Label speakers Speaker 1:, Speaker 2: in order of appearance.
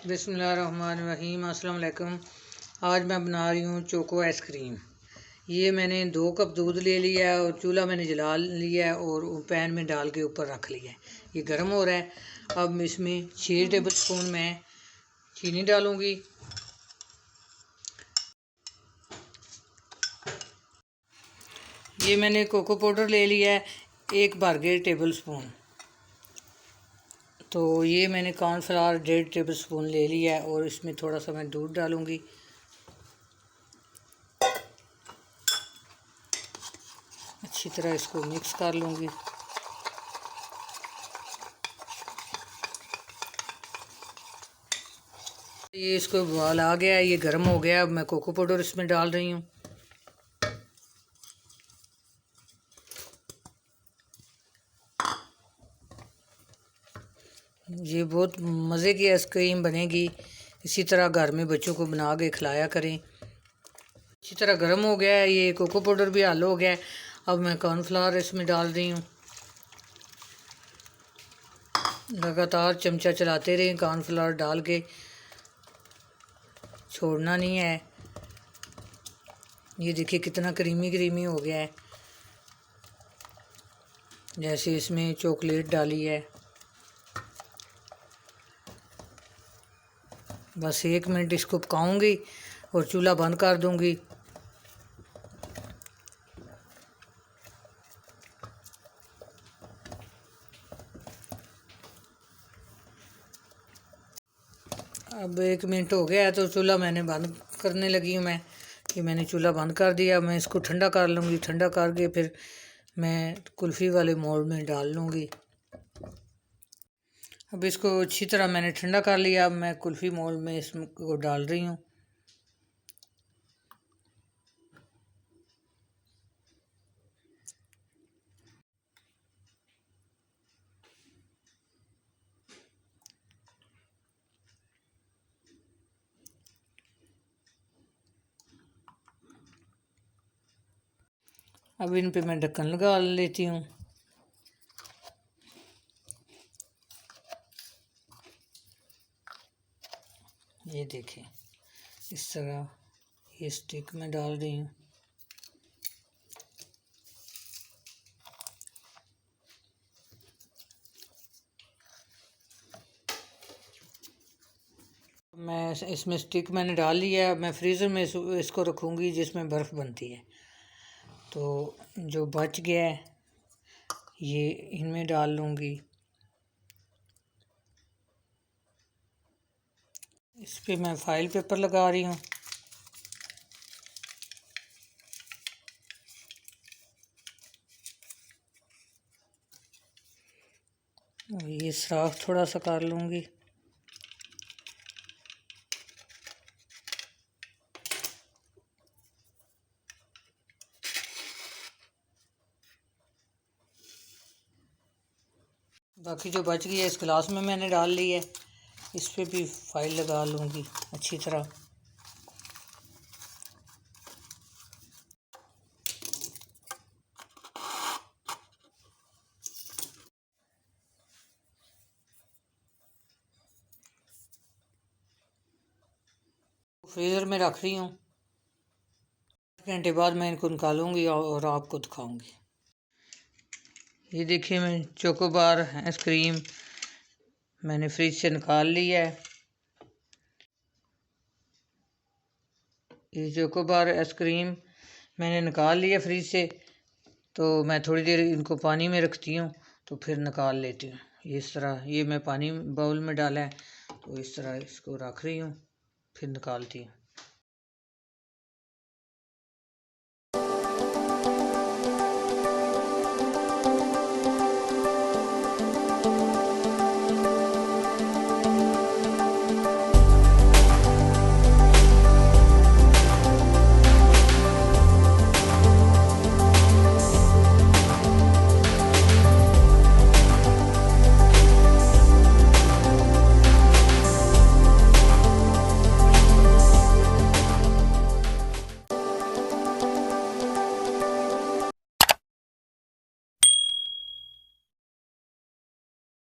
Speaker 1: बिस्मिल्लाहिर्रहमानिर्रहीम। अस्सलाम वालेकुम। आज मैं बना रही हूँ चोको आइसक्रीम। ये मैंने 2 कप दूध ले लिया है और चूल्हा मैंने जला लिया है और पैन में डाल के ऊपर रख लिया है। ये गर्म हो रहा है। अब इसमें 6 टेबल स्पून मैं चीनी डालूँगी। ये मैंने कोको पाउडर ले लिया है 1 भर के टेबल स्पून। तो ये मैंने कॉर्नफ्लावर 1.5 टेबल स्पून ले लिया है और इसमें थोड़ा सा मैं दूध डालूँगी। अच्छी तरह इसको मिक्स कर लूँगी। ये इसको उबाल आ गया है, ये गर्म हो गया। अब मैं कोको पाउडर इसमें डाल रही हूँ। ये बहुत मज़े की आइसक्रीम बनेगी। इसी तरह घर में बच्चों को बना के खिलाया करें। इसी तरह गर्म हो गया है, ये कोको पाउडर भी हल हो गया है। अब मैं कॉर्नफ्लावर इसमें डाल रही हूँ। लगातार चमचा चलाते रहें, कॉर्नफ्लावर डाल के छोड़ना नहीं है। ये देखिए कितना क्रीमी क्रीमी हो गया है, जैसे इसमें चॉकलेट डाली है। बस 1 मिनट इसको पकाऊंगी और चूल्हा बंद कर दूंगी। अब 1 मिनट हो गया है तो चूल्हा मैंने बंद करने लगी हूँ मैं। कि मैंने चूल्हा बंद कर दिया। मैं इसको ठंडा कर लूँगी। ठंडा करके फिर मैं कुल्फ़ी वाले मोल्ड में डाल लूँगी। अब इसको अच्छी तरह मैंने ठंडा कर लिया। अब मैं कुल्फ़ी मोल्ड में इसको डाल रही हूँ। अब इन पे मैं ढक्कन लगा लेती हूँ। ये देखें, इस तरह ये स्टिक में डाल रही हूँ। मैं इसमें स्टिक मैंने डाल लिया है। मैं फ्रीज़र में इसको रखूँगी जिसमें बर्फ़ बनती है। तो जो बच गया है ये इनमें डाल लूँगी। इस पे मैं फ़ाइल पेपर लगा रही हूँ। ये साफ थोड़ा सा कर लूँगी। बाकी जो बच गई है इस गिलास में मैंने डाल ली है। इस पे भी फाइल लगा लूँगी अच्छी तरह। फ्रीज़र में रख रही हूँ। 1 घंटे बाद मैं इनको निकालूंगी और आपको दिखाऊंगी। ये देखिए, मैं चोकोबार आइसक्रीम मैंने फ्रिज से निकाल ली है। ये चोकोबार आइसक्रीम मैंने निकाल लिया फ्रिज से। तो मैं थोड़ी देर इनको पानी में रखती हूँ तो फिर निकाल लेती हूँ। इस तरह ये मैं पानी बाउल में डाला है तो इस तरह इसको रख रही हूँ, फिर निकालती हूँ।